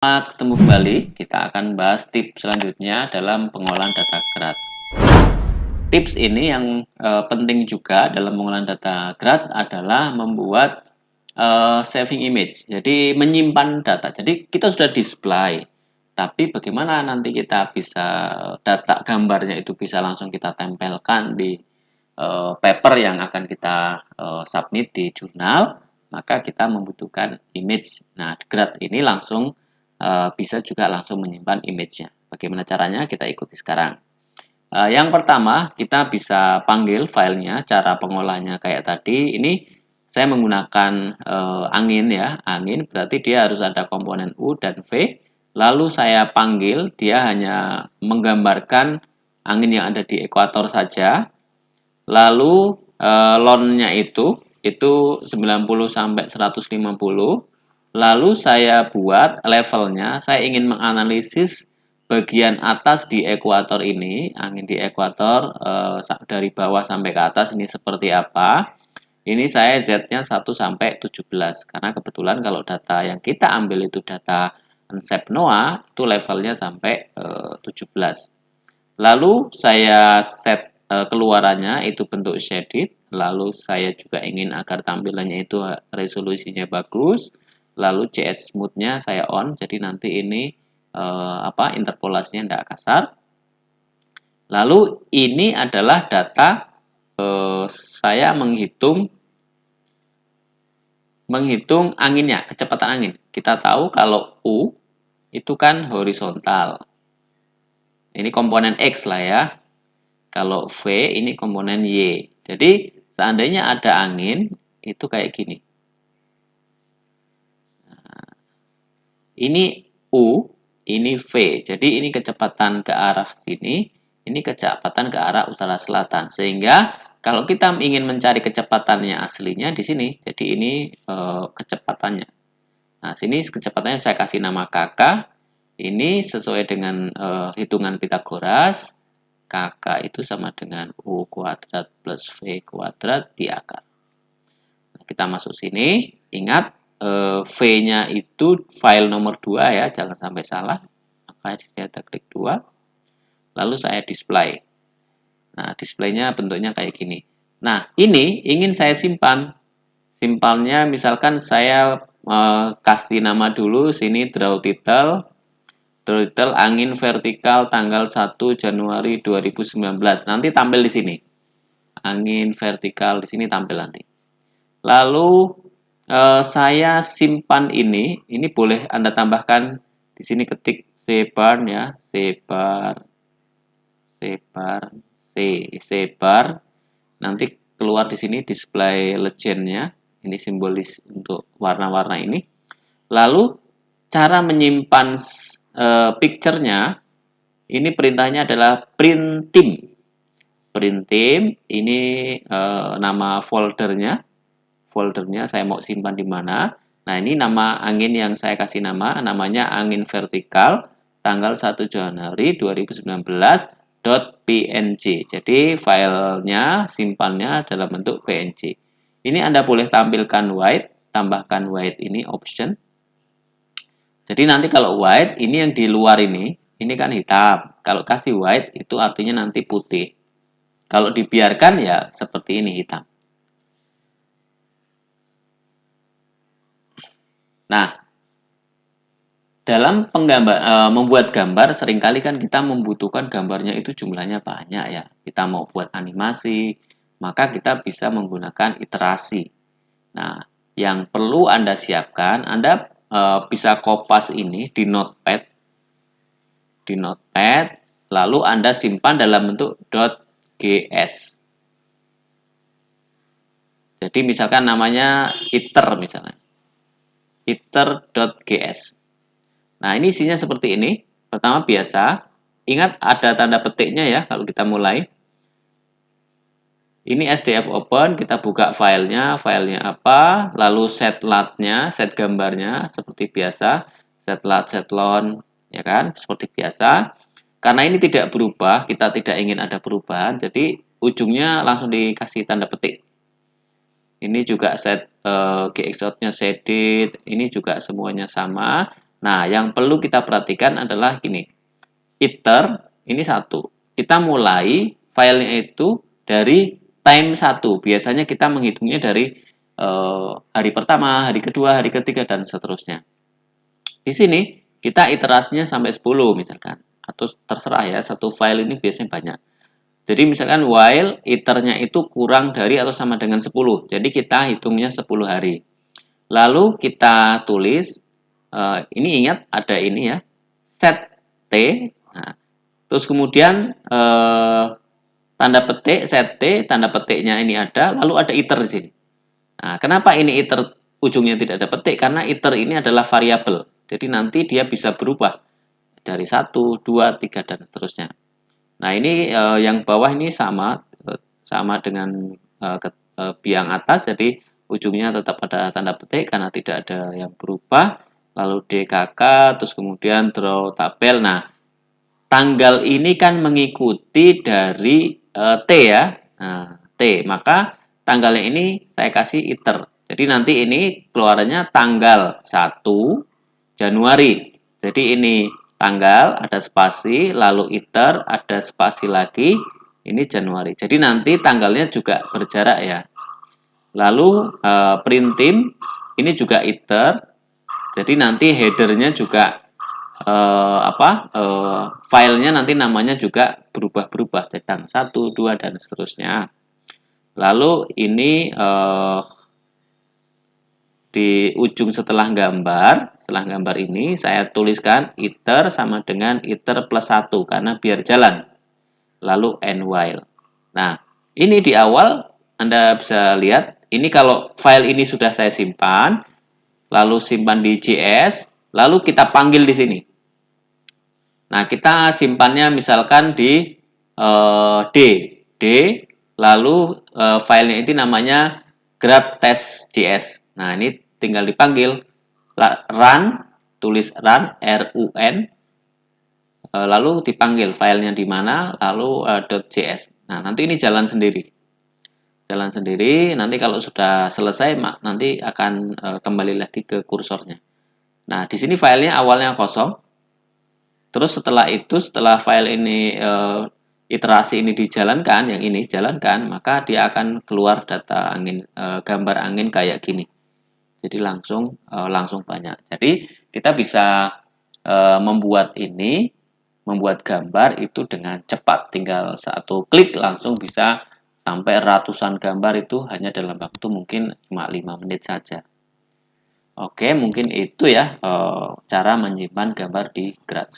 Selamat ketemu kembali. Kita akan bahas tips selanjutnya dalam pengolahan data GRADS. Tips ini yang penting juga dalam pengolahan data GRADS adalah membuat saving image. Jadi menyimpan data. Jadi kita sudah display, tapi bagaimana nanti kita bisa data gambarnya itu bisa langsung kita tempelkan di paper yang akan kita submit di jurnal, maka kita membutuhkan image. Nah, GRAD ini langsung bisa juga langsung menyimpan image-nya. Bagaimana caranya? Kita ikuti sekarang. Yang pertama, kita bisa panggil filenya, cara pengolahnya kayak tadi. Ini saya menggunakan angin ya, angin berarti dia harus ada komponen U dan V. Lalu saya panggil, dia hanya menggambarkan angin yang ada di ekuator saja. Lalu loan-nya itu 90 sampai 150. Lalu saya buat levelnya, saya ingin menganalisis bagian atas di ekuator ini, angin di ekuator dari bawah sampai ke atas ini seperti apa. Ini saya Z-nya 1 sampai 17 karena kebetulan kalau data yang kita ambil itu data NCEP NOAA itu levelnya sampai 17. Lalu saya set keluarannya itu bentuk shaded, lalu saya juga ingin agar tampilannya itu resolusinya bagus. Lalu CS smooth-nya saya on, jadi nanti ini interpolasinya tidak kasar. Lalu ini adalah data saya menghitung anginnya, kecepatan angin. Kita tahu kalau U itu kan horizontal. Ini komponen X lah ya. Kalau V ini komponen Y. Jadi seandainya ada angin itu kayak gini. Ini U, ini V. Jadi ini kecepatan ke arah sini, ini kecepatan ke arah utara selatan. Sehingga kalau kita ingin mencari kecepatannya aslinya di sini, jadi ini kecepatannya. Nah, sini kecepatannya saya kasih nama KK. Ini sesuai dengan hitungan Pitagoras. KK itu sama dengan U kuadrat plus V kuadrat di akar. Nah, kita masuk sini. Ingat V-nya itu file nomor 2 ya, jangan sampai salah. Maka kita klik 2. Lalu saya display. Nah, displaynya bentuknya kayak gini. Nah, ini ingin saya simpan. Simpannya misalkan saya kasih nama dulu sini draw title. Draw title angin vertikal tanggal 1 Januari 2019. Nanti tampil di sini. Angin vertikal di sini tampil nanti. Lalu saya simpan ini boleh Anda tambahkan di sini ketik cbar ya, cbar nanti keluar di sini display legendnya, ini simbolis untuk warna-warna ini. Lalu cara menyimpan picture-nya ini perintahnya adalah printim. Printim ini nama foldernya saya mau simpan di mana. Nah, ini nama angin yang saya kasih namanya angin vertikal tanggal 1 Januari 2019 .png. Jadi filenya simpannya dalam bentuk png. Ini Anda boleh tampilkan white, tambahkan white ini option. Jadi nanti kalau white ini yang di luar ini kan hitam. Kalau kasih white itu artinya nanti putih. Kalau dibiarkan ya seperti ini hitam. Nah, dalam membuat gambar seringkali kan kita membutuhkan gambarnya itu jumlahnya banyak ya. Kita mau buat animasi, maka kita bisa menggunakan iterasi. Nah, yang perlu Anda siapkan, Anda bisa kopas ini di Notepad. Lalu Anda simpan dalam bentuk .gs. Jadi misalkan namanya iter misalnya. iter.gs. Nah, ini isinya seperti ini. Pertama biasa, ingat ada tanda petiknya ya kalau kita mulai. Ini SDF open, kita buka filenya apa, lalu set lat-nya, set gambarnya seperti biasa, set lat, set lon, ya kan, seperti biasa. Karena ini tidak berubah, kita tidak ingin ada perubahan, jadi ujungnya langsung dikasih tanda petik. Ini juga set GX nya shaded, ini juga semuanya sama. Nah, yang perlu kita perhatikan adalah gini. Iter ini 1. Kita mulai filenya itu dari time 1. Biasanya kita menghitungnya dari hari pertama, hari kedua, hari ketiga, dan seterusnya. Di sini kita iterasinya sampai 10 misalkan. Atau terserah ya, satu file ini biasanya banyak. Jadi misalkan while iternya itu kurang dari atau sama dengan 10. Jadi kita hitungnya 10 hari. Lalu kita tulis, ini ingat ada ini ya, set T. Nah, terus kemudian tanda petik set T, tanda petiknya ini ada, lalu ada iter di sini. Nah, kenapa ini iter ujungnya tidak ada petik? Karena iter ini adalah variabel. Jadi nanti dia bisa berubah dari 1, 2, 3 dan seterusnya. Nah, ini yang bawah ini sama dengan biang atas, jadi ujungnya tetap ada tanda petik karena tidak ada yang berubah. Lalu DKK, terus kemudian draw tabel. Nah, tanggal ini kan mengikuti dari T ya. Nah, T. Maka tanggalnya ini saya kasih iter. Jadi nanti ini keluarannya tanggal 1 Januari. Jadi ini tanggal, ada spasi, lalu iter, ada spasi lagi, ini Januari. Jadi nanti tanggalnya juga berjarak ya. Lalu print team, ini juga iter. Jadi nanti headernya juga filenya nanti namanya juga berubah-berubah, tentang 1, 2 dan seterusnya. Lalu ini di ujung setelah gambar ini saya tuliskan iter sama dengan iter plus 1 karena biar jalan. Lalu and while. Nah, ini di awal Anda bisa lihat, ini kalau file ini sudah saya simpan, lalu simpan di JS, lalu kita panggil di sini. Nah, kita simpannya misalkan di D, lalu filenya itu namanya grad.test.js. Nah, ini tinggal dipanggil run, tulis run, RUN, lalu dipanggil filenya di mana, lalu .js. Nah, nanti ini jalan sendiri. Jalan sendiri, nanti kalau sudah selesai, nanti akan kembali lagi ke kursornya. Nah, di sini filenya awalnya kosong. Terus setelah itu, setelah file ini iterasi ini dijalankan, yang ini jalankan, maka dia akan keluar data angin, gambar angin kayak gini. Jadi langsung banyak. Jadi kita bisa membuat gambar itu dengan cepat. Tinggal satu klik langsung bisa sampai ratusan gambar itu hanya dalam waktu mungkin cuma 5 menit saja. Oke, mungkin itu ya cara menyimpan gambar di Graz.